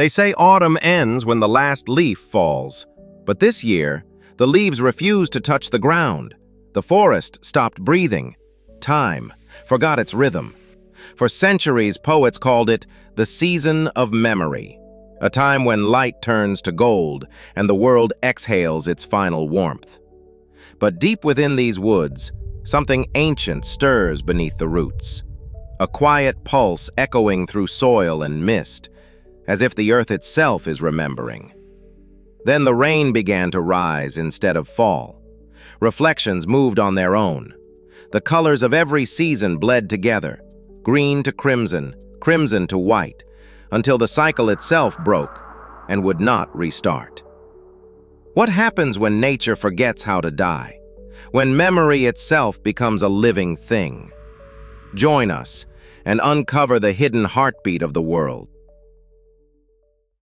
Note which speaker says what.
Speaker 1: They say autumn ends when the last leaf falls, but this year, the leaves refused to touch the ground. The forest stopped breathing. Time forgot its rhythm. For centuries, poets called it the season of memory, a time when light turns to gold and the world exhales its final warmth. But deep within these woods, something ancient stirs beneath the roots, a quiet pulse echoing through soil and mist, as if the earth itself is remembering. Then the rain began to rise instead of fall. Reflections moved on their own. The colors of every season bled together, green to crimson, crimson to white, until the cycle itself broke and would not restart. What happens when nature forgets how to die? When memory itself becomes a living thing? Join us and uncover the hidden heartbeat of the world.